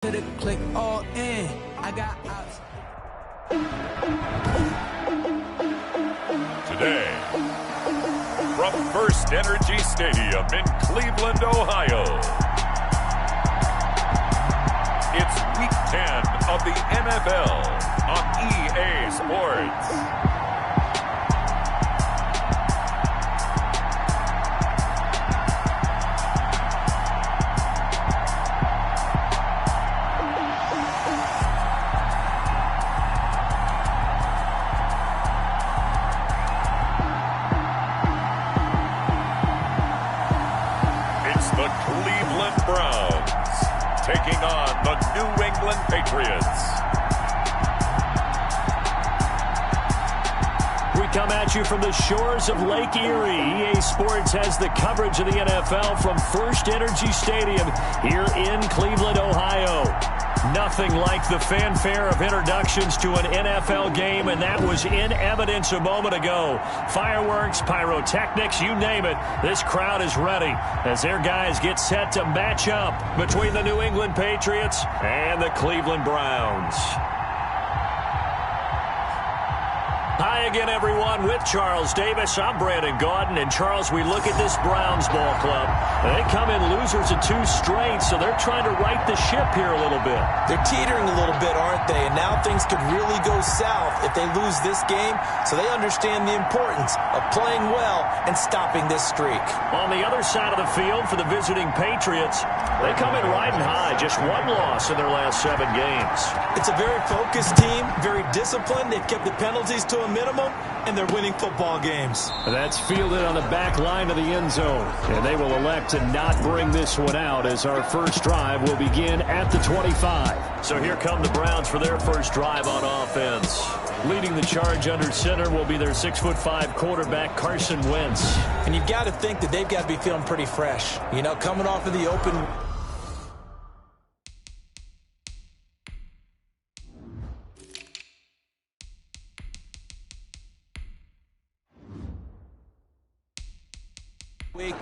To the click all in. I got outs. Today, from First Energy Stadium in Cleveland, Ohio, it's Week 10 of the NFL on EA Sports. The Cleveland Browns taking on the New England Patriots. We come at you from the shores of Lake Erie. EA Sports has the coverage of the NFL from First Energy Stadium here in Cleveland, Ohio. Nothing like the fanfare of introductions to an NFL game, and that was in evidence a moment ago. Fireworks, pyrotechnics, you name it. This crowd is ready as their guys get set to match up between the New England Patriots and the Cleveland Browns. Hi again, everyone, with Charles Davis. I'm Brandon Gaudin. And, Charles, we look at this Browns ball club. They come in losers of 2 straight, so they're trying to right the ship here a little bit. They're teetering a little bit, aren't they? And now things could really go south if they lose this game, so they understand the importance of playing well and stopping this streak. On the other side of the field for the visiting Patriots, they come in riding high. Just 1 loss in their last 7 games. It's a very focused team, very disciplined. They've kept the penalties to a minimum, and they're winning football games. That's fielded on the back line of the end zone. And they will elect to not bring this one out as our first drive will begin at the 25. So here come the Browns for their first drive on offense. Leading the charge under center will be their 6'5" quarterback, Carson Wentz. And you've got to think that they've got to be feeling pretty fresh. You know, coming off of the open...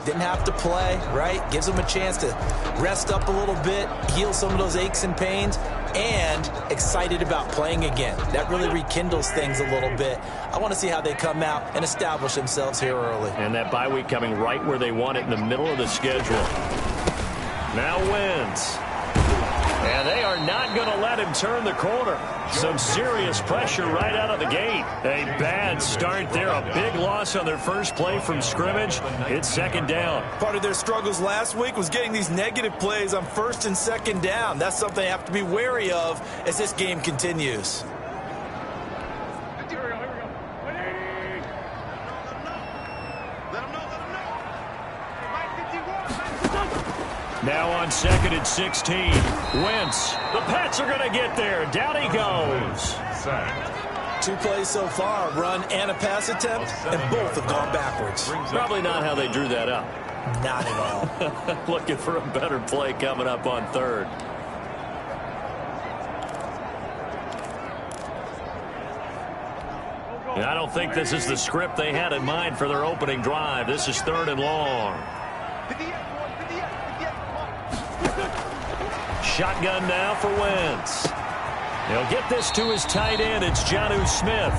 Didn't have to play, right? Gives them a chance to rest up a little bit, heal some of those aches and pains, and excited about playing again. That really rekindles things a little bit. I want to see how they come out and establish themselves here early. And that bye week coming right where they want it, in the middle of the schedule. Now Wentz. And they are not going to let him turn the corner. Some serious pressure right out of the gate. A bad start there. A big loss on their first play from scrimmage. It's 2nd down. Part of their struggles last week was getting these negative plays on 1st and 2nd down. That's something they have to be wary of as this game continues. Now on 2nd and 16. Wentz. The Pats are going to get there. Down he goes. 2 plays so far, a run and a pass attempt, and both have gone backwards. Probably not how they drew that up. Not at all. Looking for a better play coming up on 3rd. I don't think this is the script they had in mind for their opening drive. This is 3rd and long. Shotgun now for Wentz. He'll get this to his tight end. It's Jonnu Smith.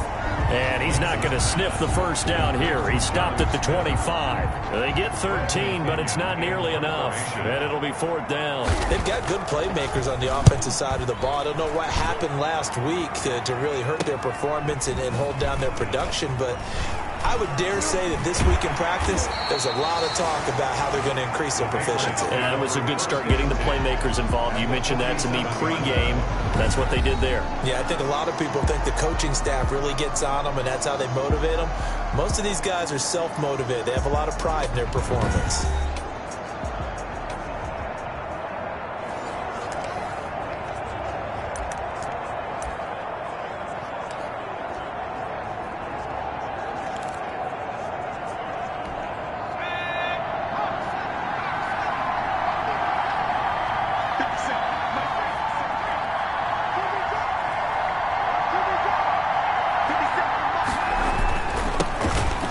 And he's not going to sniff the first down here. He stopped at the 25. They get 13, but it's not nearly enough. And it'll be 4th down. They've got good playmakers on the offensive side of the ball. I don't know what happened last week to really hurt their performance and hold down their production, but I would dare say that this week in practice, there's a lot of talk about how they're going to increase their proficiency. And it was a good start getting the playmakers involved. You mentioned that to me pregame. That's what they did there. Yeah, I think a lot of people think the coaching staff really gets on them, and that's how they motivate them. Most of these guys are self-motivated. They have a lot of pride in their performance.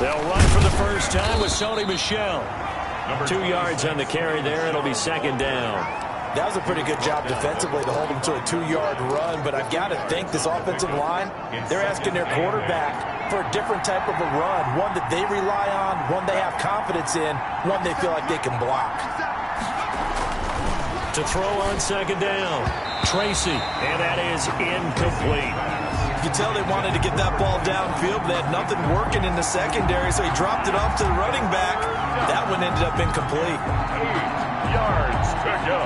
They'll run for the first time with Sony Michel. 2 yards on the carry there. It'll be 2nd down. That was a pretty good job defensively to hold him to a 2-yard run, but I've got to think this offensive line, they're asking their quarterback for a different type of a run, one that they rely on, one they have confidence in, one they feel like they can block. To throw on second down, Tracy, and that is incomplete. You can tell they wanted to get that ball downfield, but they had nothing working in the secondary, so he dropped it off to the running back. That one ended up incomplete. 8 yards to go.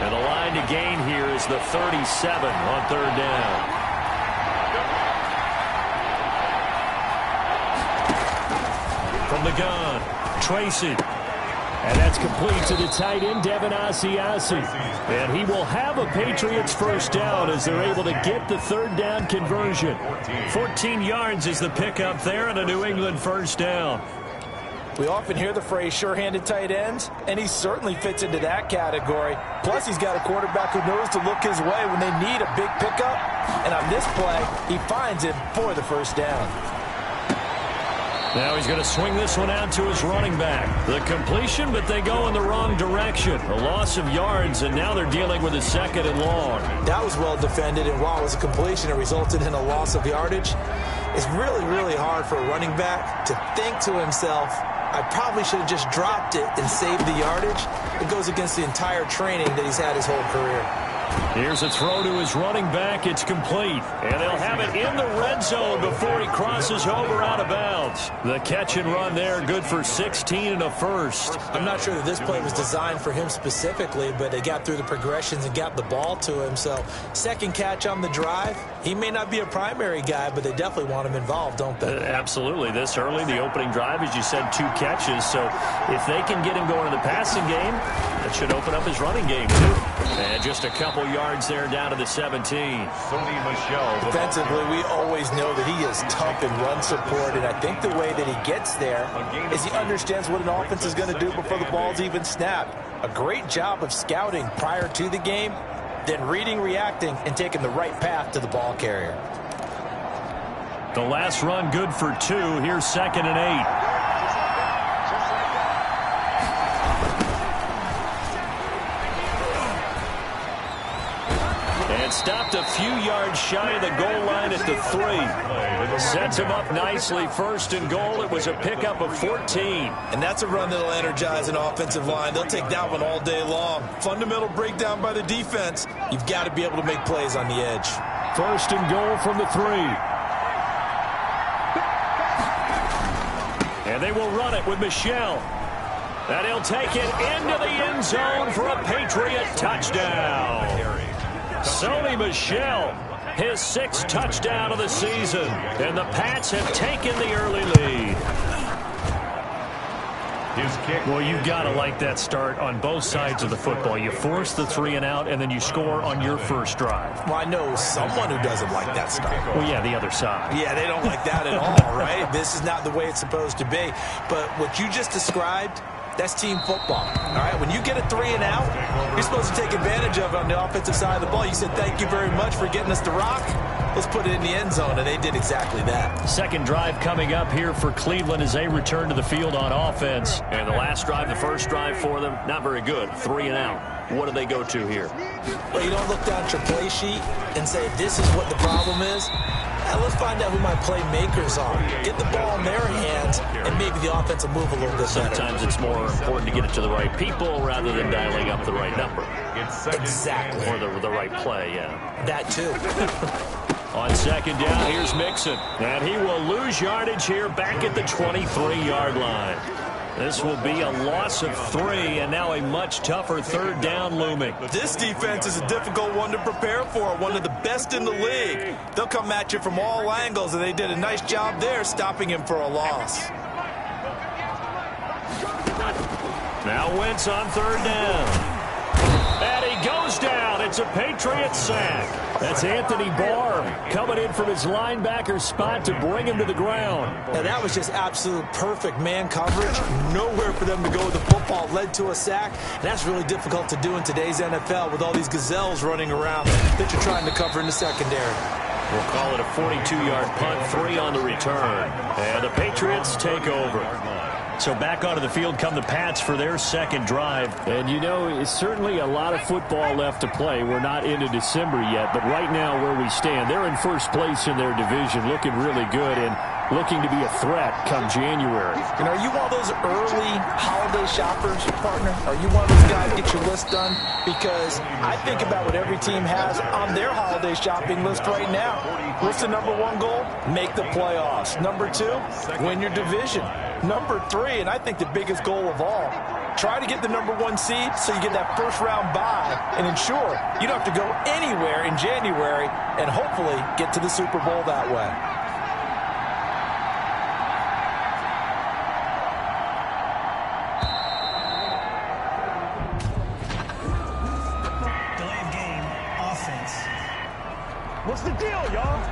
And the line to gain here is the 37 on third down. From the gun, Tracy. And that's complete to the tight end, Devin Asiasi. And he will have a Patriots first down as they're able to get the third down conversion. 14 yards is the pickup there and a New England first down. We often hear the phrase sure-handed tight ends, and he certainly fits into that category. Plus, he's got a quarterback who knows to look his way when they need a big pickup. And on this play, he finds it for the first down. Now he's going to swing this one out to his running back. The completion, but they go in the wrong direction. A loss of yards, and now they're dealing with a second and long. That was well defended, and while it was a completion, it resulted in a loss of yardage. It's really, really hard for a running back to think to himself, I probably should have just dropped it and saved the yardage. It goes against the entire training that he's had his whole career. Here's a throw to his running back. It's complete. And they'll have it in the red zone before he crosses over out of bounds. The catch and run there, good for 16 and a first. I'm not sure that this play was designed for him specifically, but they got through the progressions and got the ball to him. So, second catch on the drive. He may not be a primary guy, but they definitely want him involved, don't they? Absolutely. This early, the opening drive, as you said, 2 catches. So, if they can get him going in the passing game, that should open up his running game, too. And just a couple yards there down to the 17. Sony Michel. Defensively, we always know that he is tough in run support, and I think the way that he gets there is he understands what an offense is going to do before the ball's even snapped. A great job of scouting prior to the game, then reading, reacting, and taking the right path to the ball carrier. The last run good for 2. Here's 2nd and 8. And stopped a few yards shy of the goal line at the 3. Sets him up nicely. 1st and goal. It was a pickup of 14. And that's a run that'll energize an offensive line. They'll take that one all day long. Fundamental breakdown by the defense. You've got to be able to make plays on the edge. 1st and goal from the 3. And they will run it with Michel. And he'll take it into the end zone for a Patriot touchdown. Sony Michel, his 6th touchdown of the season. And the Pats have taken the early lead. His kick. Well, you've got to like that start on both sides of the football. You force the 3 and out, and then you score on your first drive. Well, I know someone who doesn't like that start. Well, yeah, the other side. Yeah, they don't like that at all, right? This is not the way it's supposed to be. But what you just described, that's team football, all right? When you get a 3 and out, you're supposed to take advantage of it on the offensive side of the ball. You said, thank you very much for getting us the rock. Let's put it in the end zone, and they did exactly that. Second drive coming up here for Cleveland as they return to the field on offense. And the last drive, the first drive for them, not very good. 3 and out. What do they go to here? Well, you don't look down at your play sheet and say, this is what the problem is. Now, let's find out who my playmakers are. Get the ball in their hands, and maybe the offense will move a little bit better. Sometimes it's more important to get it to the right people rather than dialing up the right number. Exactly. Or the right play, yeah. That, too. On second down, here's Mixon. And he will lose yardage here back at the 23-yard line. This will be a loss of 3, and now a much tougher third down looming. This defense is a difficult one to prepare for, one of the best in the league. They'll come at you from all angles, and they did a nice job there stopping him for a loss. Now Wentz on third down. And he goes down. It's a Patriot sack. That's Anthony Barr coming in from his linebacker spot to bring him to the ground. Now, that was just absolute perfect man coverage. Nowhere for them to go with the football. Led to a sack. And that's really difficult to do in today's NFL with all these gazelles running around that you're trying to cover in the secondary. We'll call it a 42-yard punt, 3 on the return. And the Patriots take over. So back onto the field come the Pats for their second drive. And, you know, it's certainly a lot of football left to play. We're not into December yet, but right now where we stand, they're in first place in their division, looking really good and looking to be a threat come January. You know, are you one of those early holiday shoppers, partner? Are you one of those guys get your list done? Because I think about what every team has on their holiday shopping list right now. What's the number one goal? Make the playoffs. Number 2, win your division. Number 3, and I think the biggest goal of all, try to get the number 1 seed so you get that first-round bye and ensure you don't have to go anywhere in January and hopefully get to the Super Bowl that way. Delay of game, offense. What's the deal, y'all?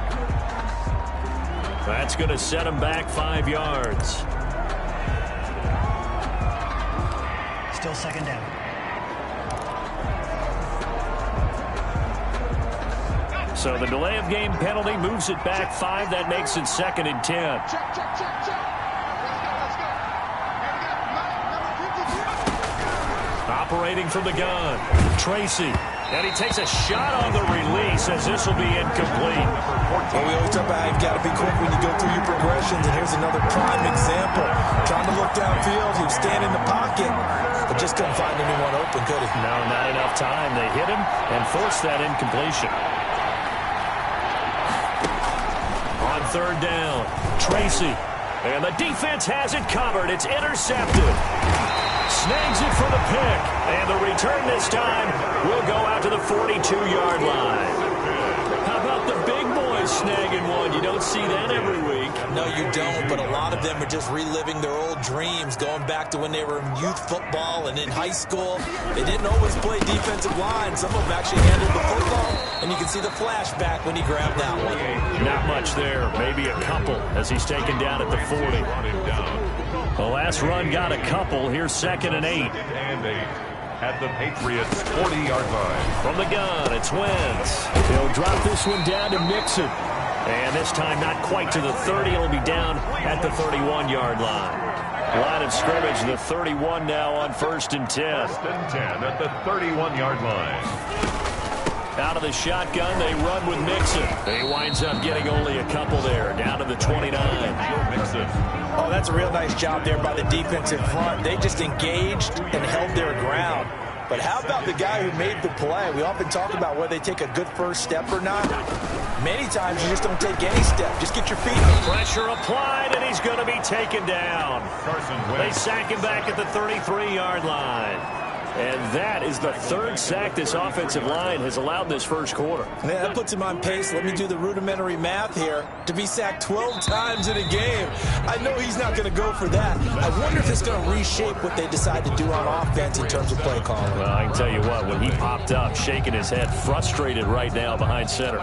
That's going to set him back 5 yards. Still second down. So the delay of game penalty moves it back 5. That makes it 2nd and 10. Operating from the gun, Tracy. And he takes a shot on the release as this will be incomplete. Well, we always talk about how you've got to be quick when you go through your progressions, and here's another prime example. Trying to look downfield, he was standing in the pocket, but just couldn't find anyone open, could he? No, not enough time. They hit him and forced that incompletion. On 3rd down, Tracy. And the defense has it covered. It's intercepted. Snags it for the pick. And the return this time will go out to the 42-yard line. How about the big boys snagging one? You don't see that every week. No, you don't, but a lot of them are just reliving their old dreams, going back to when they were in youth football and in high school. They didn't always play defensive line. Some of them actually handled the football, and you can see the flashback when he grabbed that one. Not much there. Maybe a couple as he's taken down at the 40. The last run got a couple. Here's 2nd and 8. At the Patriots' 40-yard line. From the gun, it's Wentz. He'll drop this one down to Mixon. And this time not quite to the 30. It'll be down at the 31-yard line. Line of scrimmage, the 31 now on 1st and 10. 1st and 10 at the 31-yard line. Out of the shotgun, they run with Mixon. He winds up getting only a couple there, down to the 29. Mixon. Oh, that's a real nice job there by the defensive front. They just engaged and held their ground. But how about the guy who made the play? We often talk about whether they take a good first step or not. Many times you just don't take any step. Just get your feet. Pressure applied, and he's going to be taken down. They sack him back at the 33-yard line. And that is the 3rd sack this offensive line has allowed this first quarter. Yeah, that puts him on pace. Let me do the rudimentary math here. To be sacked 12 times in a game. I know he's not going to go for that. I wonder if it's going to reshape what they decide to do on offense in terms of play calling. Well, I can tell you what, when he popped up, shaking his head, frustrated right now behind center.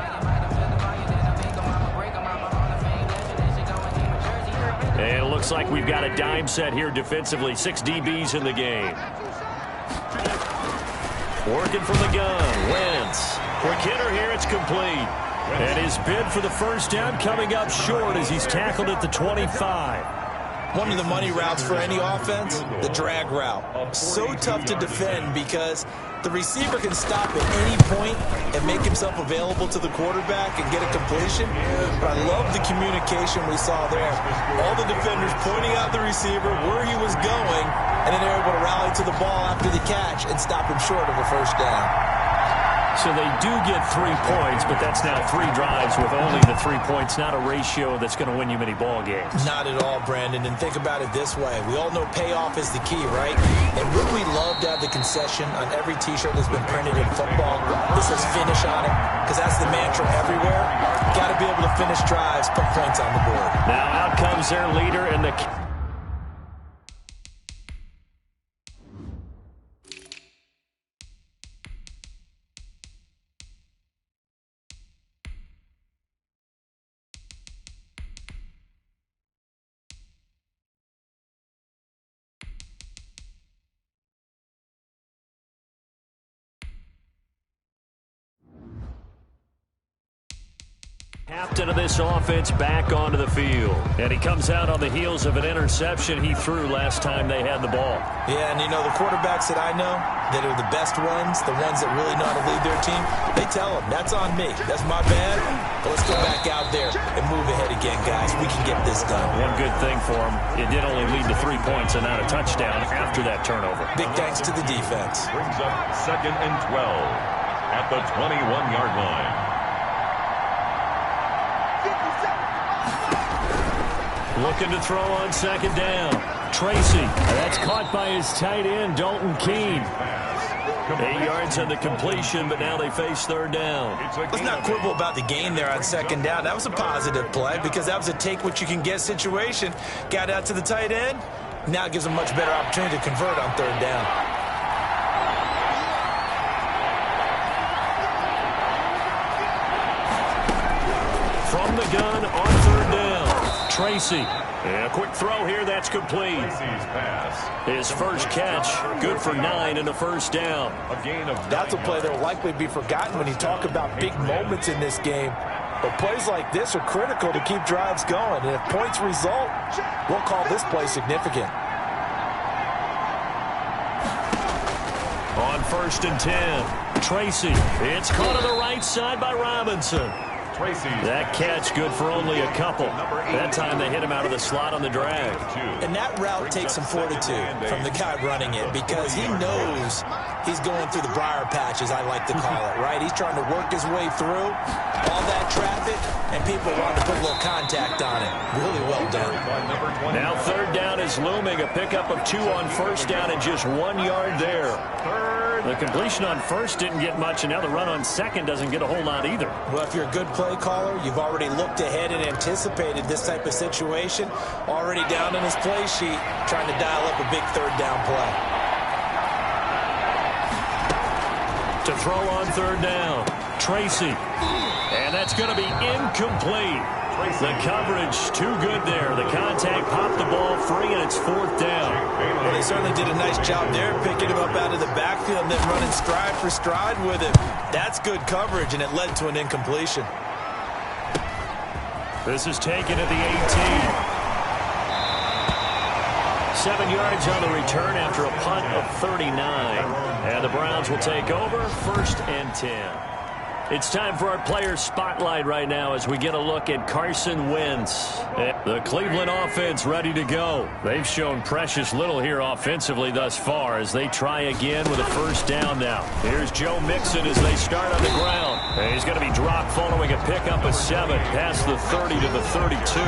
And it looks like we've got a dime set here defensively. 6 DBs in the game. Working from the gun, Wentz. Quick hitter here, it's complete. And his bid for the first down coming up short as he's tackled at the 25. One of the money routes for any offense, the drag route. So tough to defend because the receiver can stop at any point and make himself available to the quarterback and get a completion. But I love the communication we saw there. All the defenders pointing out the receiver, where he was going, and then they're able to rally to the ball after the catch and stop him short of a first down. So they do get 3 points, but that's now 3 drives with only the 3 points. Not a ratio that's going to win you many ball games. Not at all, Brandon. And think about it this way. We all know payoff is the key, right? And wouldn't we love to have the concession on every T-shirt that's been printed in football? This says finish on it, because that's the mantra everywhere. Got to be able to finish drives, put points on the board. Now out comes their leader and the... Captain of this offense back onto the field. And he comes out on the heels of an interception he threw last time they had the ball. Yeah, and you know, the quarterbacks that I know that are the best ones, the ones that really know how to lead their team, they tell them, that's on me. That's my bad. But let's go back out there and move ahead again, guys. We can get this done. One good thing for him, it did only lead to 3 points and not a touchdown after that turnover. Big thanks to the defense. Brings up 2nd and 12 at the 21-yard line. Looking to throw on 2nd down. Tracy. That's caught by his tight end, Dalton Keene. 8 yards on the completion, but now they face 3rd down. Let's not quibble about the gain there on 2nd down. That was a positive play because that was a take-what-you-can-get situation. Got out to the tight end. Now it gives them a much better opportunity to convert on 3rd down. From the gun on 3rd down. Tracy. And a quick throw here, that's complete. His first catch, good for 9 and a 1st down. A gain of 9. That's a play that will likely be forgotten when you talk about big moments in this game. But plays like this are critical to keep drives going. And if points result, we'll call this play significant. On 1st and 10, Tracy. It's caught on the right side by Robinson. That catch good for only a couple. That time they hit him out of the slot on the drag. And that route takes some fortitude from the guy running it because he knows he's going through the briar patch, as I like to call it, right? He's trying to work his way through all that traffic, and people want to put a little contact on it. Really well done. Now 3rd down is looming. A pickup of 2 on 1st down and just 1 yard there. The completion on 1st didn't get much, and now the run on 2nd doesn't get a whole lot either. Well, if you're a good play caller, you've already looked ahead and anticipated this type of situation. Already down in his play sheet, trying to dial up a big 3rd down play. To throw on 3rd down, Tracy. And that's going to be incomplete. The coverage too good there. The contact popped the ball free, and it's 4th down. Well, they certainly did a nice job there, picking him up out of the backfield and then running stride for stride with him. That's good coverage, and it led to an incompletion. This is taken at the 18. 7 yards on the return after a punt of 39. And the Browns will take over 1st and 10. It's time for our player spotlight right now as we get a look at Carson Wentz. The Cleveland offense ready to go. They've shown precious little here offensively thus far as they try again with a 1st down now. Here's Joe Mixon as they start on the ground. And he's going to be dropped following a pickup of 7 past the 30 to the 32.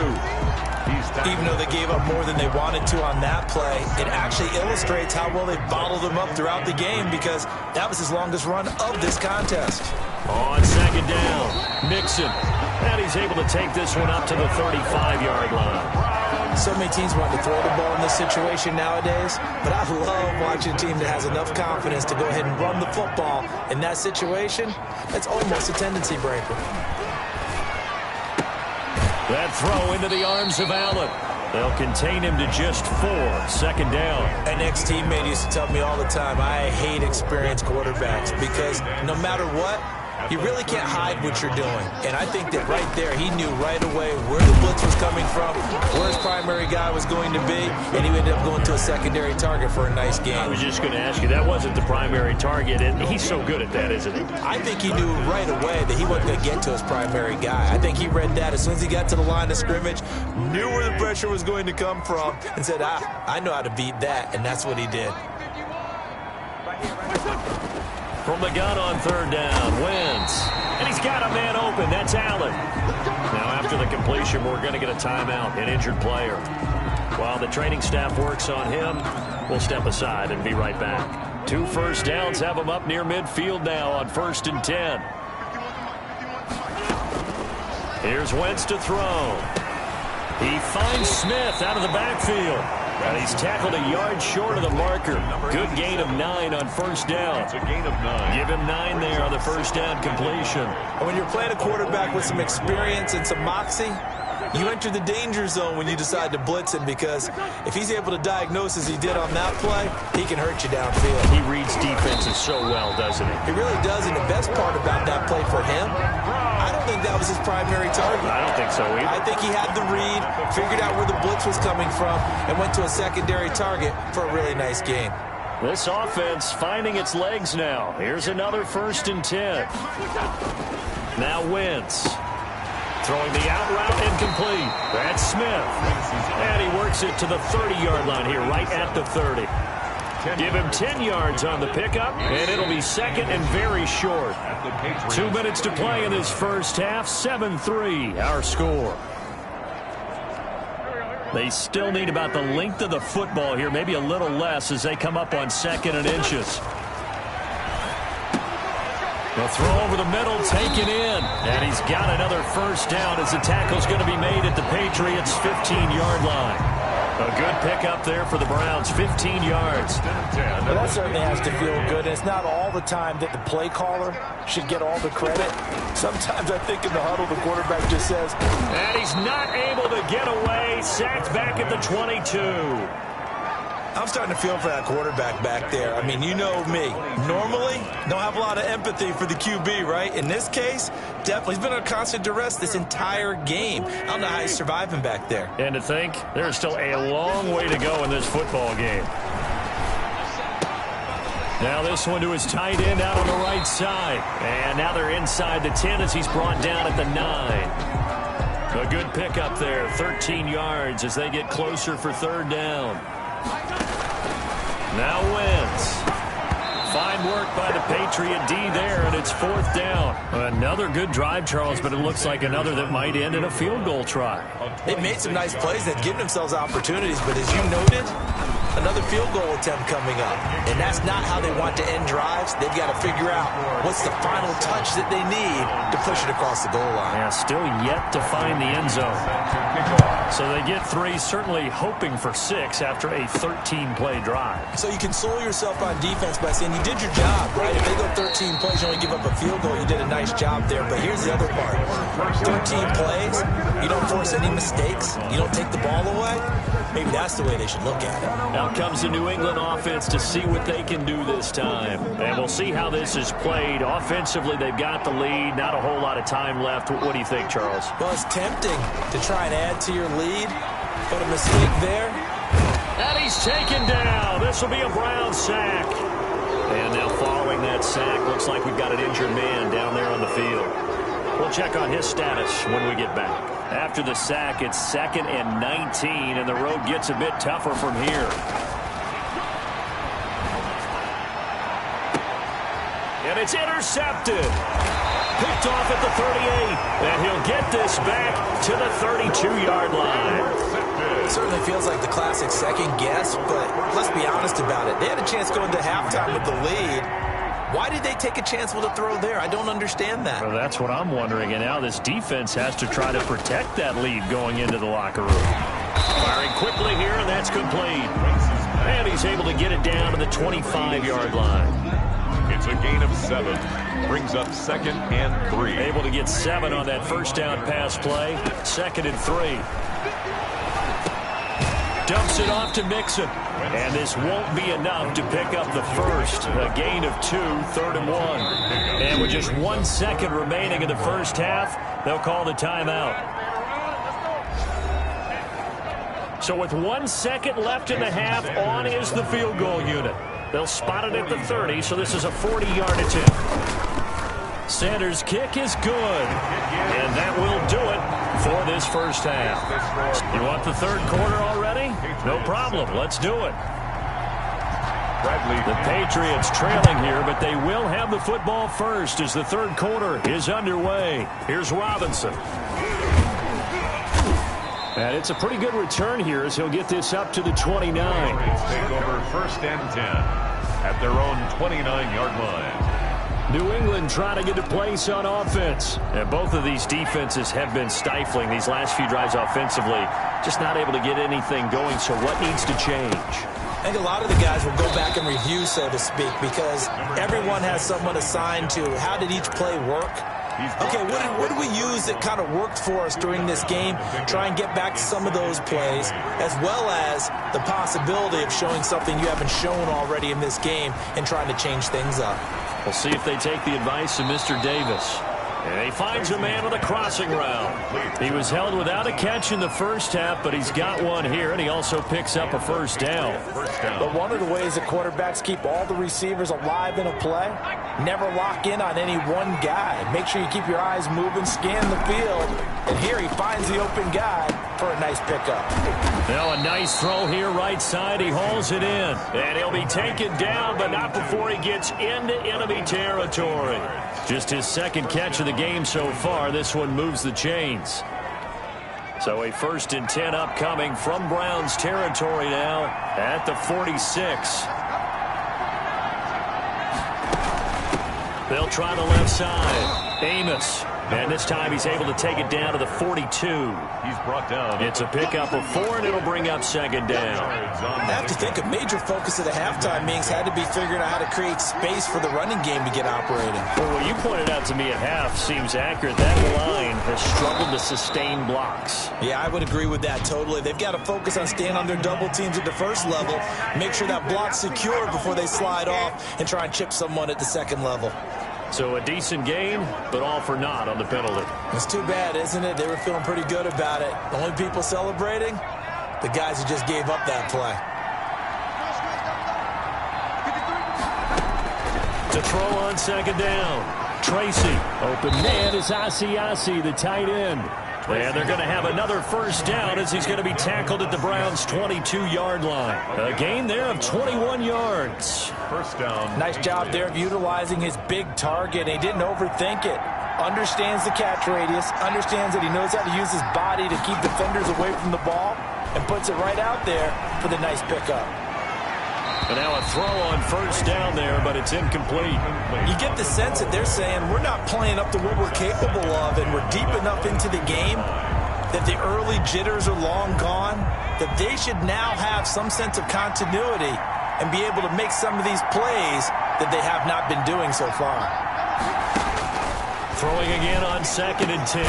Even though they gave up more than they wanted to on that play, it actually illustrates how well they bottled them up throughout the game because that was his longest run of this contest. On 2nd down, Mixon. And he's able to take this one up to the 35-yard line. So many teams want to throw the ball in this situation nowadays, but I love watching a team that has enough confidence to go ahead and run the football in that situation. That's almost a tendency breaker. That throw into the arms of Allen. They'll contain him to just 4. 2nd down. An ex-teammate used to tell me all the time, I hate experienced quarterbacks because no matter what, you really can't hide what you're doing. And I think that right there, he knew right away where the blitz was coming from, where his primary guy was going to be, and he ended up going to a secondary target for a nice game. I was just going to ask you, that wasn't the primary target, and he's so good at that, isn't he? I think he knew right away that he wasn't going to get to his primary guy. I think he read that as soon as he got to the line of scrimmage, knew where the pressure was going to come from, and said, I know how to beat that, and that's what he did. From the gun on 3rd down, Wentz. And he's got a man open. That's Allen. Now after the completion, we're going to get a timeout, an injured player. While the training staff works on him, we'll step aside and be right back. 2 1st downs have him up near midfield now on 1st and 10. Here's Wentz to throw. He finds Smith out of the backfield. And he's tackled a yard short of the marker. Good gain of 9 on 1st down. It's a gain of 9. Give him 9 there on the 1st down completion. And when you're playing a quarterback with some experience and some moxie, you enter the danger zone when you decide to blitz him because if he's able to diagnose as he did on that play, he can hurt you downfield. He reads defenses so well, doesn't he? He really does, and the best part about that play for him, I don't think that was his primary target. I don't think so either. I think he had the read, figured out where the blitz was coming from, and went to a secondary target for a really nice gain. This offense finding its legs now. Here's another 1st and 10. Now Wentz. Throwing the out route incomplete. That's Smith. And he works it to the 30-yard line here, right at the 30. Give him 10 yards on the pickup, and it'll be 2nd and very short. 2 minutes to play in this first half. 7-3, our score. They still need about the length of the football here, maybe a little less as they come up on 2nd and inches. The throw over the middle, taken in. And he's got another 1st down as the tackle's going to be made at the Patriots' 15-yard line. A good pickup there for the Browns, 15 yards. Well, that certainly has to feel good. And it's not all the time that the play caller should get all the credit. Sometimes I think in the huddle, the quarterback just says, and he's not able to get away. Sacked back at the 22. I'm starting to feel for that quarterback back there. I mean, you know me. Normally, don't have a lot of empathy for the QB, right? In this case, definitely. He's been under constant duress this entire game. I don't know how he's surviving back there. And to think, there's still a long way to go in this football game. Now this one to his tight end out on the right side. And now they're inside the 10 as he's brought down at the 9. A good pickup there, 13 yards as they get closer for 3rd down. Now Wentz. Fine work by the Patriot D there, and it's 4th down. Another good drive, Charles, but it looks like another that might end in a field goal try. They've made some nice plays. They've given themselves opportunities, but as you noted, another field goal attempt coming up. And that's not how they want to end drives. They've got to figure out what's the final touch that they need to push it across the goal line. Yeah, still yet to find the end zone. So they get 3, certainly hoping for 6 after a 13-play drive. So you console yourself on defense by saying you did your job, right? If they go 13 plays, you only give up a field goal, you did a nice job there. But here's the other part. 13 plays, you don't force any mistakes, you don't take the ball away. Maybe that's the way they should look at it. Now comes the New England offense to see what they can do this time. And we'll see how this is played. Offensively, they've got the lead. Not a whole lot of time left. What do you think, Charles? Well, it's tempting to try and add to your lead, but a mistake there. And he's taken down. This will be a Brown sack. And now following that sack, looks like we've got an injured man down there on the field. We'll check on his status when we get back. After the sack, it's 2nd and 19, and the road gets a bit tougher from here. And it's intercepted. Picked off at the 38, and he'll get this back to the 32-yard line. It certainly feels like the classic second guess, but let's be honest about it. They had a chance going to halftime with the lead. Why did they take a chance with a throw there? I don't understand that. Well, that's what I'm wondering, and now this defense has to try to protect that lead going into the locker room. Firing quickly here, and that's complete. And he's able to get it down to the 25-yard line. It's a gain of 7. Brings up 2nd and 3. Able to get 7 on that 1st down pass play. 2nd and 3. Dumps it off to Mixon. And this won't be enough to pick up the 1st. A gain of 2, 3rd and 1. And with just 1 second remaining in the first half, they'll call the timeout. So with 1 second left in the half, on is the field goal unit. They'll spot it at the 30, so this is a 40-yard attempt. Sanders' kick is good. And that will do it for this first half. You want the 3rd quarter already? No problem. Let's do it. The Patriots trailing here, but they will have the football first as the 3rd quarter is underway. Here's Robinson. And it's a pretty good return here as he'll get this up to the 29. Take over 1st and 10 at their own 29-yard line. New England trying to get a place on offense. And both of these defenses have been stifling these last few drives offensively. Just not able to get anything going, so what needs to change? I think a lot of the guys will go back and review, so to speak, because everyone has someone assigned to how did each play work. Okay, what did we use that kind of worked for us during this game? Try and get back to some of those plays, as well as the possibility of showing something you haven't shown already in this game and trying to change things up. We'll see if they take the advice of Mr. Davis. And he finds a man with a crossing route. He was held without a catch in the first half, but he's got one here, and he also picks up a first down. But one of the ways that quarterbacks keep all the receivers alive in a play, never lock in on any one guy. Make sure you keep your eyes moving, scan the field, and here he finds the open guy for a nice pickup. Now a nice throw here right side. He hauls it in, and he'll be taken down, but not before he gets into enemy territory. Just his second catch of the game so far. This one moves the chains. So a 1st and 10 upcoming from Browns territory now at the 46. They'll try the left side. Amos. And this time he's able to take it down to the 42. He's brought down. It's a pickup of 4, and it'll bring up 2nd down. I have to think a major focus of the halftime meetings had to be figuring out how to create space for the running game to get operating. Well, what you pointed out to me at half seems accurate. That line has struggled to sustain blocks. Yeah, I would agree with that totally. They've got to focus on staying on their double teams at the first level, make sure that block's secure before they slide off and try and chip someone at the second level. So a decent game, but all for naught on the penalty. It's too bad, isn't it? They were feeling pretty good about it. The only people celebrating, the guys who just gave up that play. To throw on 2nd down. Tracy. Open man is Asiasi, the tight end. And they're going to have another first down as he's going to be tackled at the Browns' 22-yard line. A gain there of 21 yards. First down. Nice job there of utilizing his big target. He didn't overthink it. Understands the catch radius. Understands that he knows how to use his body to keep defenders away from the ball. And puts it right out there for the nice pickup. And now a throw on first down there, but it's incomplete. You get the sense that they're saying we're not playing up to what we're capable of, and we're deep enough into the game that the early jitters are long gone, that they should now have some sense of continuity and be able to make some of these plays that they have not been doing so far. Throwing again on 2nd and 10.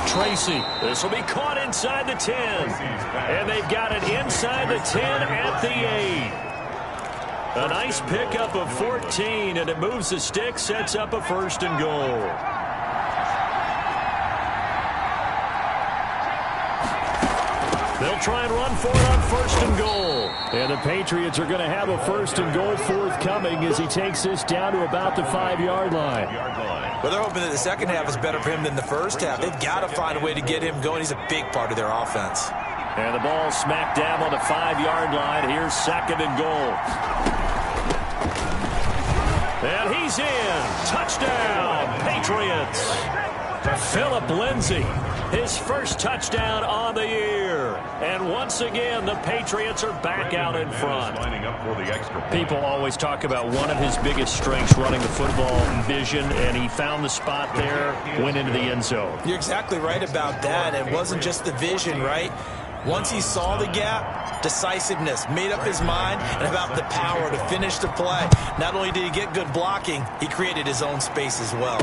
Tracy. This will be caught inside the 10. And they've got it inside the 10 at the 8. A nice pickup of 14, and it moves the stick, sets up a 1st and goal. They'll try and run for it on 1st and goal. And the Patriots are going to have a 1st and goal forthcoming as he takes this down to about the 5-yard line. Well, they're hoping that the second half is better for him than the first half. They've got to find a way to get him going. He's a big part of their offense. And the ball smack dab on the 5-yard line. Here's 2nd and goal. And he's in. Touchdown, Patriots. Philip Lindsay, his first touchdown on the year. And once again, the Patriots are back out in front. Lining up for the extra point. People always talk about one of his biggest strengths, running the football, vision, and he found the spot there, went into the end zone. You're exactly right about that. It wasn't just the vision, right? Once he saw the gap, decisiveness, made up his mind, and about the power to finish the play. Not only did he get good blocking, he created his own space as well.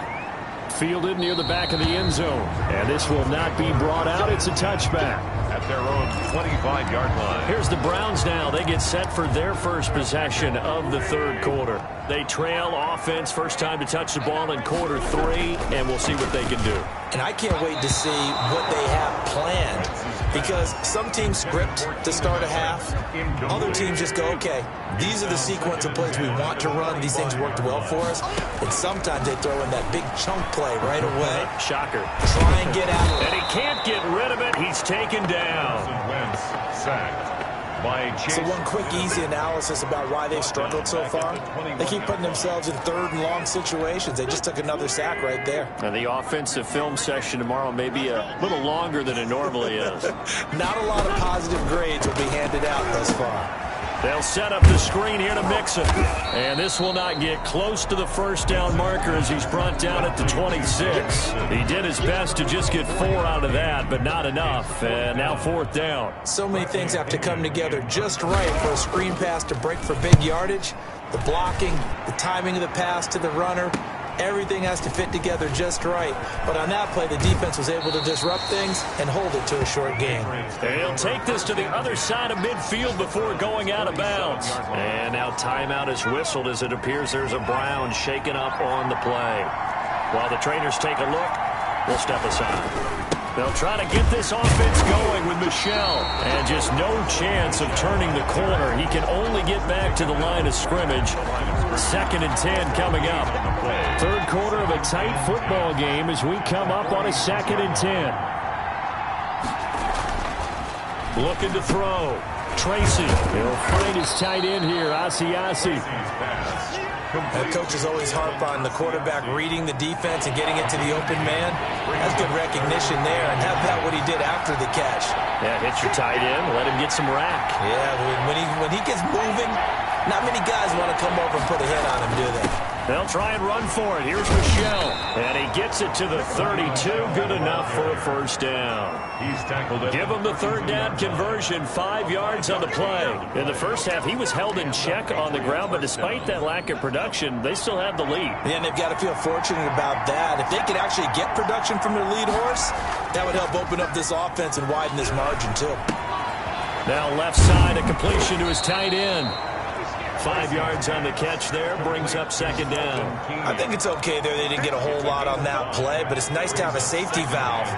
Fielded near the back of the end zone. And this will not be brought out. It's a touchback. At their own 25-yard line. Here's the Browns now. They get set for their first possession of the 3rd quarter. They trail offense, first time to touch the ball in quarter 3, and we'll see what they can do. And I can't wait to see what they have planned, because some teams script to start a half. Other teams just go, okay, these are the sequence of plays we want to run. These things worked well for us. And sometimes they throw in that big chunk play right away. Shocker. Try and get out of it. And he can't get rid of it. He's taken down. Wentz sacked by Chase. So one quick, easy analysis about why they've struggled so far. They keep putting themselves in 3rd and long situations. They just took another sack right there. And the offensive film session tomorrow may be a little longer than it normally is. Not a lot of positive grades will be handed out thus far. They'll set up the screen here to Mixon. And this will not get close to the first down marker as he's brought down at the 26. He did his best to just get 4 out of that, but not enough. And now 4th down. So many things have to come together just right for a screen pass to break for big yardage. The blocking, the timing of the pass to the runner. Everything has to fit together just right. But on that play, the defense was able to disrupt things and hold it to a short gain. And he'll take this to the other side of midfield before going out of bounds. And now timeout is whistled as it appears there's a Brown shaken up on the play. While the trainers take a look, we'll step aside. They'll try to get this offense going with Michel. And just no chance of turning the corner. He can only get back to the line of scrimmage. 2nd and 10 coming up. Third quarter of a tight football game as we come up on a 2nd and 10. Looking to throw. Tracy. He'll find his tight end here, Asiasi. And coaches always harp on the quarterback reading the defense and getting it to the open man. That's good recognition there. And how about what he did after the catch? Yeah, hit your tight end. Let him get some rack. Yeah, when he gets moving, not many guys want to come over and put a hit on him, do they? They'll try and run for it. Here's Michel. And he gets it to the 32. Good enough for a first down. He's tackled it. Give him the third down conversion. 5 yards on the play. In the first half, he was held in check on the ground, but despite that lack of production, they still have the lead. And they've got to feel fortunate about that. If they could actually get production from their lead horse, that would help open up this offense and widen this margin, too. Now left side, a completion to his tight end. 5 yards on the catch there, brings up 2nd down. I think it's okay there. They didn't get a whole lot on that play, but it's nice to have a safety valve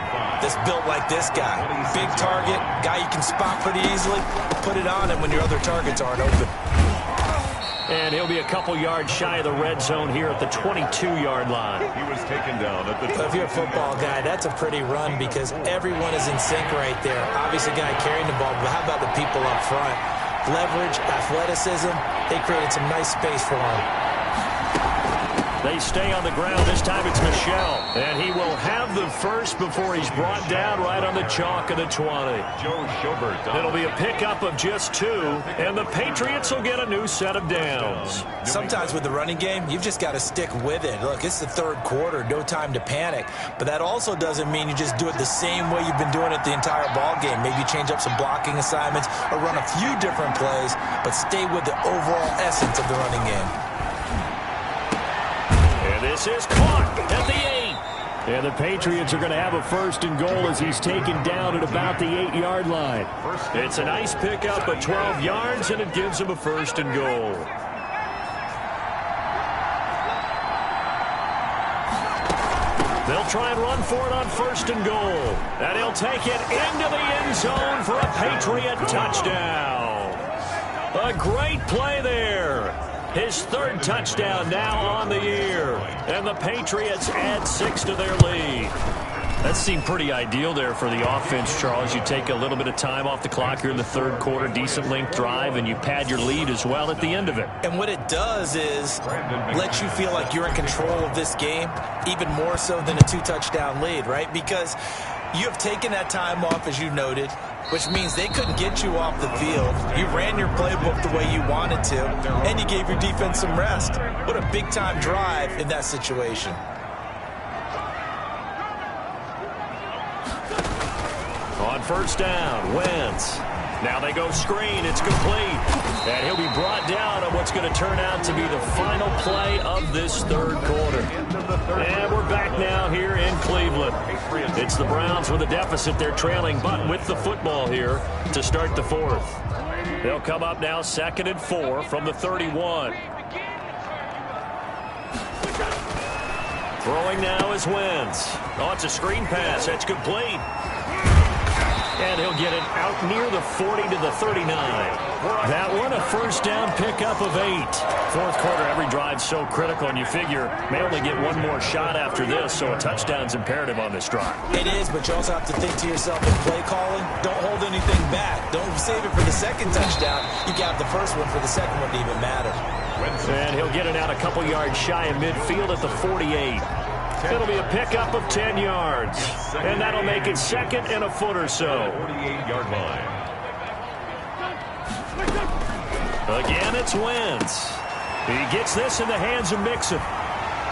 that's built like this guy. Big target, guy you can spot pretty easily. Put it on him when your other targets aren't open. And he'll be a couple yards shy of the red zone here at the 22-yard line. He was taken down at the... If you're a football guy, that's a pretty run because everyone is in sync right there. Obviously, guy carrying the ball, but how about the people up front? Leverage, athleticism, they created some nice space for him. They stay on the ground. This time it's Michel. And he will have the first before he's brought down right on the chalk of the 20. Joe Schobert. It'll be a pickup of just 2, and the Patriots will get a new set of downs. Sometimes with the running game, you've just got to stick with it. Look, it's the third quarter, no time to panic. But that also doesn't mean you just do it the same way you've been doing it the entire ball game. Maybe change up some blocking assignments or run a few different plays, but stay with the overall essence of the running game. This is caught at the 8. And the Patriots are going to have a 1st and goal as he's taken down at about the 8-yard line. It's a nice pickup of 12 yards, and it gives him a 1st and goal. They'll try and run for it on 1st and goal. And he'll take it into the end zone for a Patriot touchdown. A great play there. His 3rd touchdown now on the year. And the Patriots add 6 to their lead. That seemed pretty ideal there for the offense, Charles. You take a little bit of time off the clock here in the 3rd quarter, decent length drive, and you pad your lead as well at the end of it. And what it does is let you feel like you're in control of this game, even more so than a 2-touchdown lead, right? Because you have taken that time off, as you noted, which means they couldn't get you off the field. You ran your playbook the way you wanted to, and you gave your defense some rest. What a big-time drive in that situation. On 1st down, Wentz. Now they go screen. It's complete. And he'll be brought down on what's going to turn out to be the final play of this 3rd quarter. And we're back now here in Cleveland. It's the Browns with a deficit. They're trailing, but with the football here to start the 4th. They'll come up now 2nd and 4 from the 31. Throwing now is Wentz. Oh, it's a screen pass. That's complete. And he'll get it out near the 40 to the 39. That one a 1st down pickup of 8. 4th quarter, every drive so critical, and you figure may only get one more shot after this, so a touchdown's imperative on this drive. It is, but you also have to think to yourself in play calling, don't hold anything back. Don't save it for the 2nd touchdown. You got the 1st one for the 2nd one to even matter. And he'll get it out a couple yards shy of midfield at the 48. It'll be a pickup of 10 yards. And that'll make it 2nd and a foot or so. 48-yard line. Again, it's Wentz. He gets this in the hands of Mixon.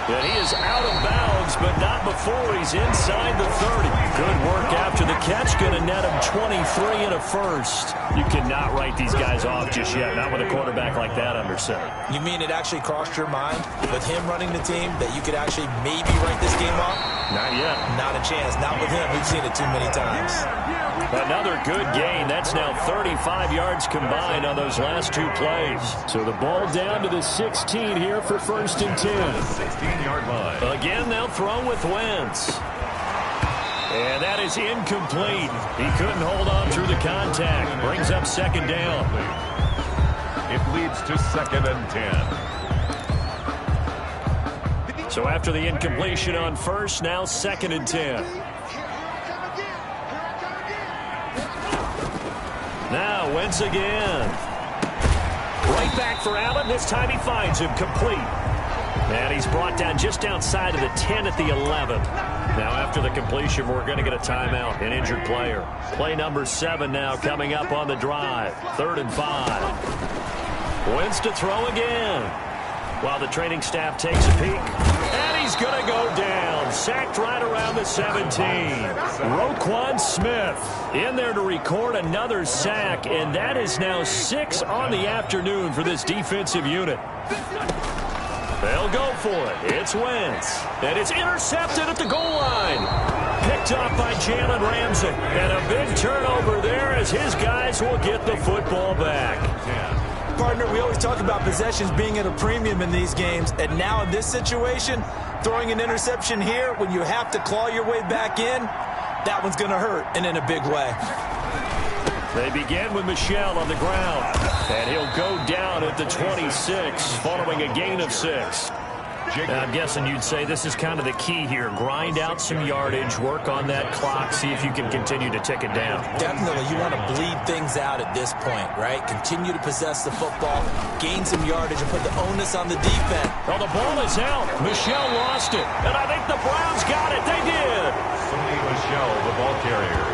And he is out of bounds, but not before he's inside the 30. Good work after the catch. Going to net him 23 and a 1st. You cannot write these guys off just yet, not with a quarterback like that under center. You mean it actually crossed your mind with him running the team that you could actually maybe write this game off? Not yet. Not a chance. Not with him. We've seen it too many times. Another good gain. That's now 35 yards combined on those last two plays. So the ball down to the 16 here for 1st and 10. 16-yard line. Again, they'll throw with Wentz. And that is incomplete. He couldn't hold on through the contact. Brings up 2nd down. It leads to 2nd and 10. So after the incompletion on 1st, now 2nd and 10. Now Wentz again. Right back for Allen. This time he finds him complete. And he's brought down just outside of the 10 at the 11. Now after the completion, we're going to get a timeout, an injured player. Play number 7 now coming up on the drive. 3rd and 5. Wentz to throw again. While the training staff takes a peek. And he's going to go down. Sacked right around the 17. Roquan Smith in there to record another sack. And that is now 6 on the afternoon for this defensive unit. They'll go for it. It's Wentz. And it's intercepted at the goal line. Picked off by Jalen Ramsey. And a big turnover there as his guys will get the football back. Partner, we always talk about possessions being at a premium in these games, and now in this situation, throwing an interception here when you have to claw your way back in, that one's going to hurt, and in a big way. They begin with Michel on the ground, and he'll go down at the 26 following a gain of 6. Now, I'm guessing you'd say this is kind of the key here. Grind out some yardage, work on that clock, see if you can continue to tick it down. Definitely, you want to bleed things out at this point, right? Continue to possess the football, gain some yardage, and put the onus on the defense. Well, the ball is out. Michel lost it, and I think the Browns got it. They did. Sony Michel, the ball carrier.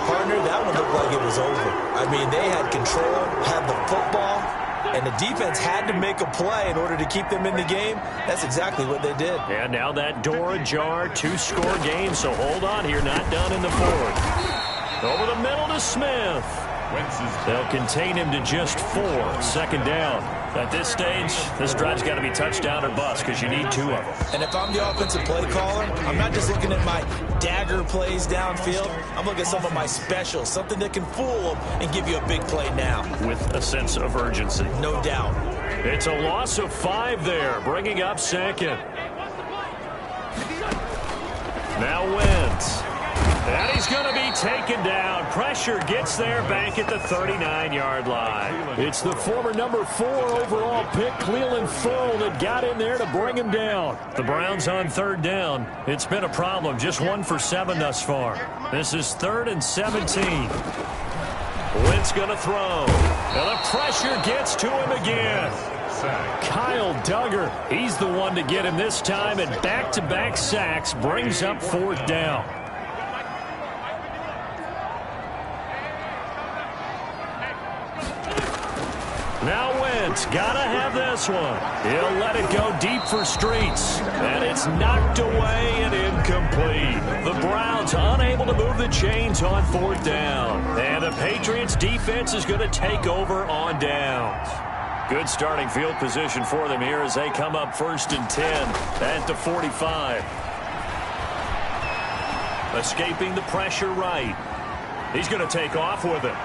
Partner, that one looked like it was over. I mean, they had control, had the football, and the defense had to make a play in order to keep them in the game. That's exactly what they did. And now that door ajar, 2-score game, so hold on here, not done in the 4th. Over the middle to Smith. They'll contain him to just 4. 2nd down. At this stage, this drive's got to be touchdown or bust because you need 2 of them. And if I'm the offensive play caller, I'm not just looking at my dagger plays downfield. I'm looking at some of my specials, something that can fool them and give you a big play now. With a sense of urgency. No doubt. It's a loss of 5 there, bringing up 2nd. Now Wentz. And he's going to be taken down. Pressure gets there back at the 39-yard line. It's the former number 4 overall pick, Clelin Ferrell, that got in there to bring him down. The Browns on 3rd down. It's been a problem. Just 1 for 7 thus far. This is 3rd and 17. Wentz going to throw. And the pressure gets to him again. Kyle Duggar, he's the one to get him this time, and back-to-back sacks brings up 4th down. Now Wentz, gotta have this one. He'll let it go deep for Streets. And it's knocked away and incomplete. The Browns unable to move the chains on 4th down. And the Patriots defense is going to take over on downs. Good starting field position for them here as they come up 1st and 10 at the 45. Escaping the pressure right. He's going to take off with it.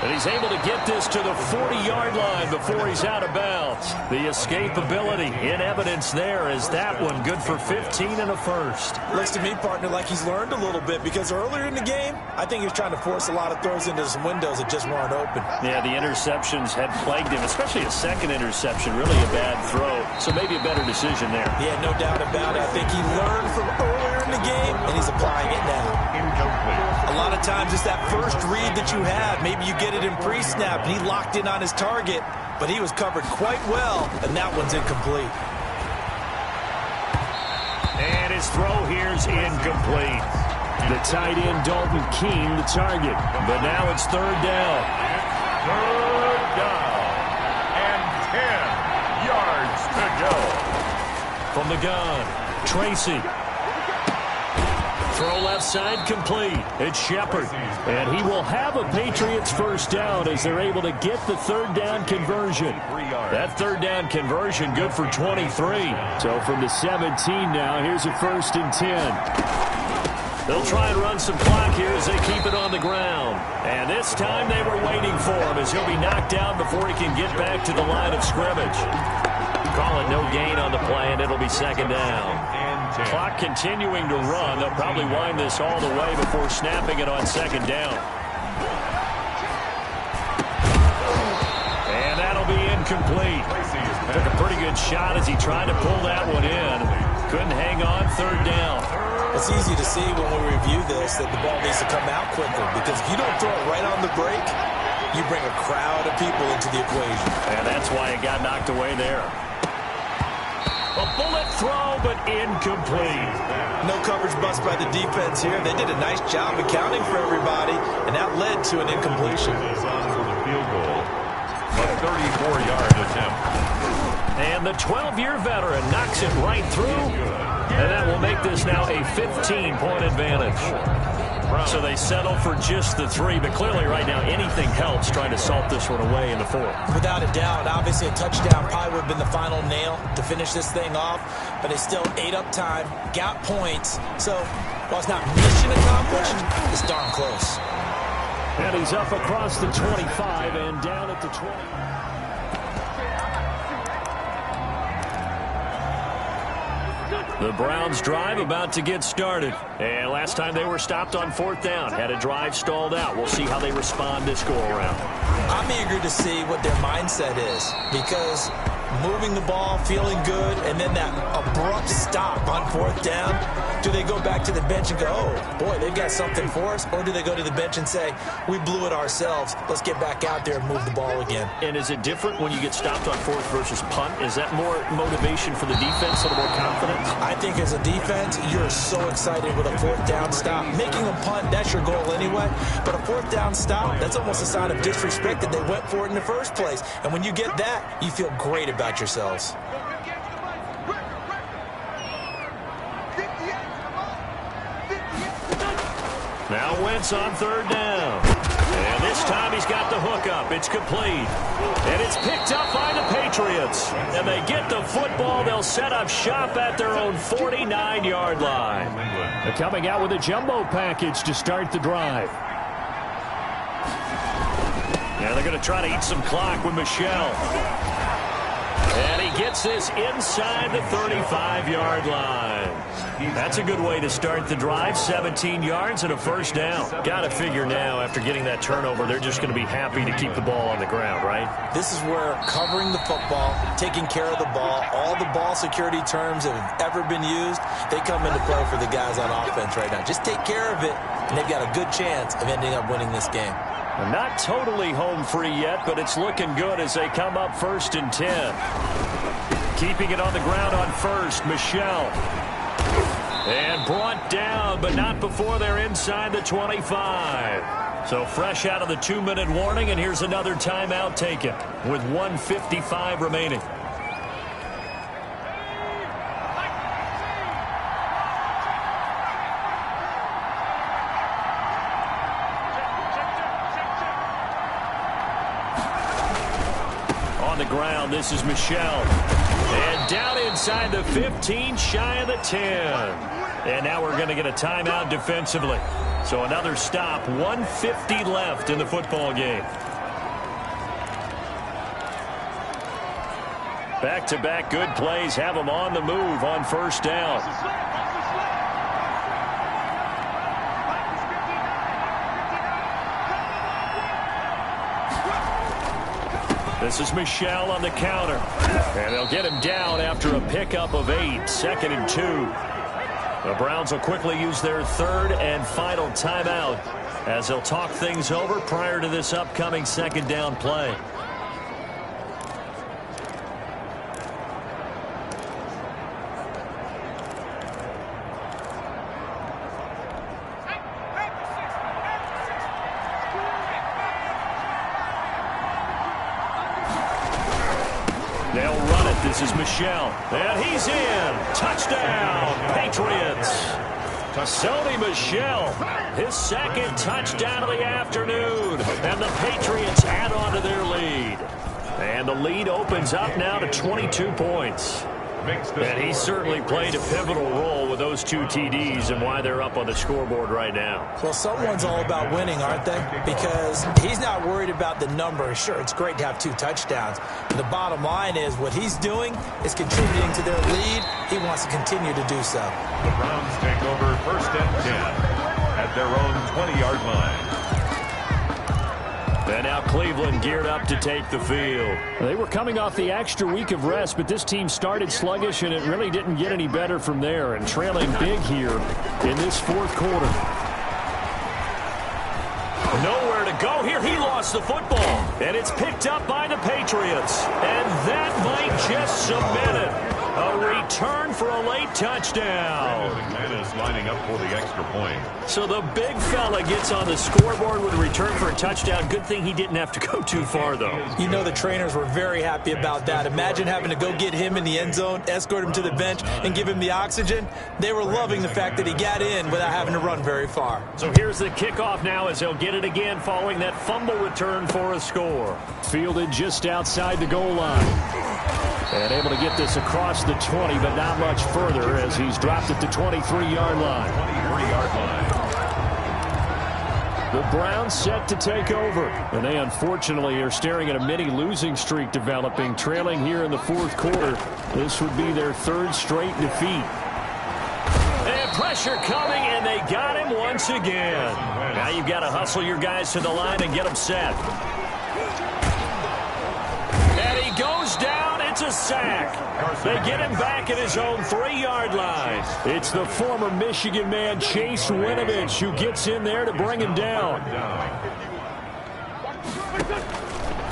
And he's able to get this to the 40-yard line before he's out of bounds. The escapability in evidence there as that one good for 15 and a first. Looks to me, partner, like he's learned a little bit because earlier in the game, I think he was trying to force a lot of throws into some windows that just weren't open. Yeah, the interceptions had plagued him, especially a second interception, really a bad throw. So maybe a better decision there. Yeah, no doubt about it. I think he learned from earlier in the game, and he's applying it now. Incomplete. A lot of times it's that first read that you have. Maybe you get it in pre-snap, and he locked in on his target, but he was covered quite well, and that one's incomplete. And his throw here's incomplete. The tight end, Dalton Keene, the target. But now it's 3rd down. 3rd down. And 10 yards to go. From the gun, Tracy. Throw left side complete. It's Shepard. And he will have a Patriots first down as they're able to get the 3rd down conversion. That 3rd down conversion good for 23. So from the 17 now, here's a 1st and 10. They'll try and run some clock here as they keep it on the ground. And this time they were waiting for him as he'll be knocked down before he can get back to the line of scrimmage. Call it no gain on the play, and it'll be second down. Clock continuing to run. They'll probably wind this all the way before snapping it on second down. And that'll be incomplete. Took a pretty good shot as he tried to pull that one in. Couldn't hang on, third down. It's easy to see when we review this that the ball needs to come out quicker, because if you don't throw it right on the break, you bring a crowd of people into the equation. And that's why it got knocked away there. A bullet throw, but incomplete. No coverage bust by the defense here. They did a nice job accounting for everybody, and that led to an incompletion. For the field goal, a 34-yard attempt. And the 12-year veteran knocks it right through. And that will make this now a 15-point advantage. So they settle for just the 3, but clearly right now anything helps trying to salt this one away in the 4th. Without a doubt, obviously a touchdown probably would have been the final nail to finish this thing off, but they still ate up time, got points. So while it's not mission accomplished, it's darn close. And he's up across the 25 and down at the 20. The Browns drive about to get started. And last time they were stopped on 4th down, had a drive stalled out. We'll see how they respond this go-around. I'm eager to see what their mindset is, because moving the ball, feeling good, and then that abrupt stop on 4th down, do they go back to the bench and go, oh, boy, they've got something for us? Or do they go to the bench and say, we blew it ourselves, let's get back out there and move the ball again? And is it different when you get stopped on 4th versus punt? Is that more motivation for the defense, a little more confidence? I think as a defense, you're so excited with a 4th down stop. Making a punt, that's your goal anyway. But a 4th down stop, that's almost a sign of disrespect that they went for it in the first place. And when you get that, you feel great about yourselves. Now Wentz on 3rd down. And this time he's got the hook up. It's complete. And it's picked up by the Patriots. And they get the football. They'll set up shop at their own 49-yard line. They're coming out with a jumbo package to start the drive. And they're going to try to eat some clock with Michel. And he gets this inside the 35-yard line. That's a good way to start the drive. 17 yards and a first down. Got to figure now, after getting that turnover, they're just going to be happy to keep the ball on the ground, right? This is where covering the football, taking care of the ball, all the ball security terms that have ever been used, they come into play for the guys on offense right now. Just take care of it, and they've got a good chance of ending up winning this game. Not totally home free yet, but it's looking good as they come up 1st and 10. Keeping it on the ground on 1st, Michel. And brought down, but not before they're inside the 25. So fresh out of the 2-minute warning, and here's another timeout taken with 1:55 remaining. Ground. This is Michel. And down inside the 15, shy of the 10. And now we're going to get a timeout defensively. So another stop, 1:50 left in the football game. Back-to-back good plays have them on the move on 1st down. This is Michel on the counter. And they'll get him down after a pickup of 8. 2nd and 2. The Browns will quickly use their 3rd and final timeout as they'll talk things over prior to this upcoming 2nd down play. They'll run it. This is Michel. And he's in. Touchdown, Patriots. Sony Michel, his 2nd touchdown of the afternoon. And the Patriots add on to their lead. And the lead opens up now to 22 points. makes the And he certainly played a pivotal role with those 2 TDs and why they're up on the scoreboard right now. Well, someone's all about winning, aren't they? Because he's not worried about the number. Sure, it's great to have 2 touchdowns. But the bottom line is what he's doing is contributing to their lead. He wants to continue to do so. The Browns take over 1st and 10 at their own 20-yard line. And now Cleveland geared up to take the field. They were coming off the extra week of rest, but this team started sluggish, and it really didn't get any better from there, and trailing big here in this 4th quarter. Nowhere to go here. He lost the football, and it's picked up by the Patriots. And that might just cement it. A return for a late touchdown. McManus lining up for the extra point. So the big fella gets on the scoreboard with a return for a touchdown. Good thing he didn't have to go too far, though. You know the trainers were very happy about that. Imagine having to go get him in the end zone, escort him to the bench, and give him the oxygen. They were loving the fact that he got in without having to run very far. So here's the kickoff now as he'll get it again following that fumble return for a score. Fielded just outside the goal line. And able to get this across the 20, but not much further as he's dropped at the 23-yard line. 23-yard line. The Browns set to take over. And they unfortunately are staring at a mini losing streak developing, trailing here in the 4th quarter. This would be their 3rd straight defeat. And pressure coming, and they got him once again. Now you've got to hustle your guys to the line and get them set. And he goes down. It's a sack. They get him back at his own 3-yard line. It's the former Michigan man, Chase Winovich, who gets in there to bring him down.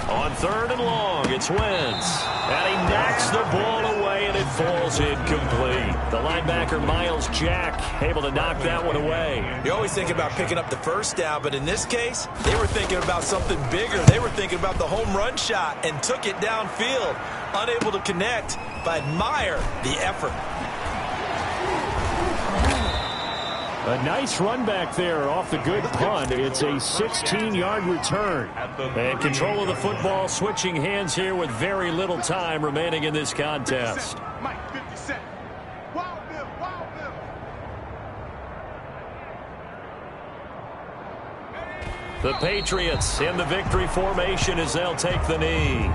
On 3rd and long, it's Wentz. And he knocks the ball away, and it falls incomplete. The linebacker, Miles Jack, able to knock that one away. You always think about picking up the first down, but in this case, they were thinking about something bigger. They were thinking about the home run shot and took it downfield. Unable to connect, but admire the effort. A nice run back there off the good punt. It's a 16-yard return. And control of the football switching hands here with very little time remaining in this contest. The Patriots in the victory formation as they'll take the knee.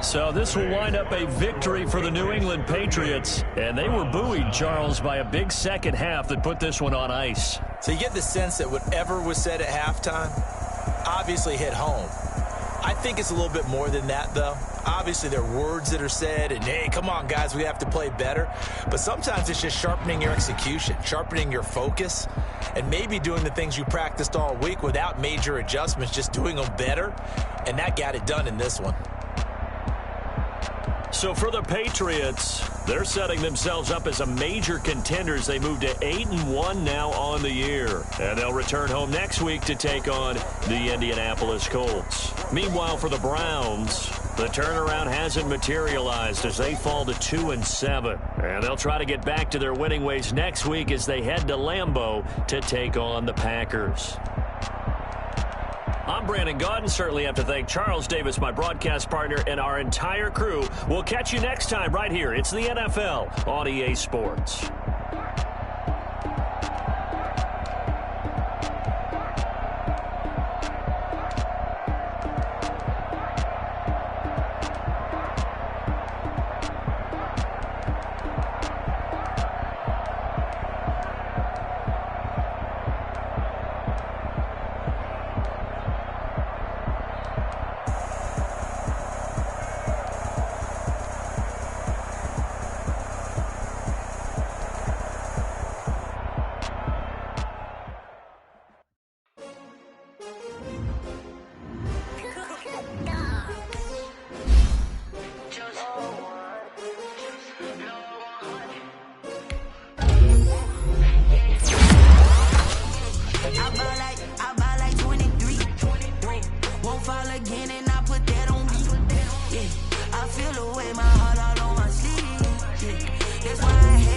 So this will wind up a victory for the New England Patriots. And they were buoyed, Charles, by a big second half that put this one on ice. So you get the sense that whatever was said at halftime obviously hit home. I think it's a little bit more than that, though. Obviously, there are words that are said, and, hey, come on, guys, we have to play better. But sometimes it's just sharpening your execution, sharpening your focus, and maybe doing the things you practiced all week without major adjustments, just doing them better. And that got it done in this one. So for the Patriots, they're setting themselves up as a major contender as they move to 8-1 now on the year. And they'll return home next week to take on the Indianapolis Colts. Meanwhile, for the Browns, the turnaround hasn't materialized as they fall to 2-7. And they'll try to get back to their winning ways next week as they head to Lambeau to take on the Packers. I'm Brandon Gaudin. Certainly have to thank Charles Davis, my broadcast partner, and our entire crew. We'll catch you next time right here. It's the NFL on EA Sports.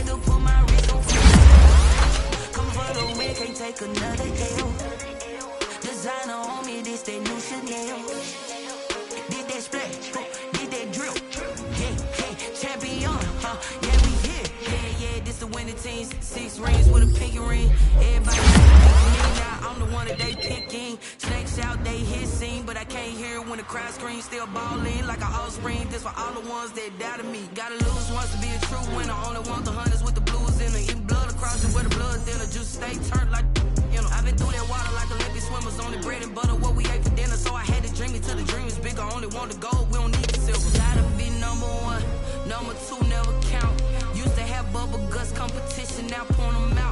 nigga put my wrist on fire. Come for the win, can't take another L. Designer on me, this that new Chanel. Did that splash, did that drill. Yeah, champion, yeah, we here. Yeah, this the winning teams. 6 rings with a pinky ring. Everybody me now, I'm the one that they picking. Snakes out, they hissing, but I can't hear when the crowd screams. Still balling like an offspring. This for all the ones that doubted me. Gotta lose once to be a true winner. Only want the hunters with the blues in it. Eating blood across it with the blood thinner. Just stay turned like, you know. I've been through that water like Olympic swimmers. Only bread and butter, what we ate for dinner. So I had to dream it till the dream is bigger. Only want the gold, we don't need the silver. Gotta be number 1, number 2 never count. Used to have bubble guts competition, now point them out.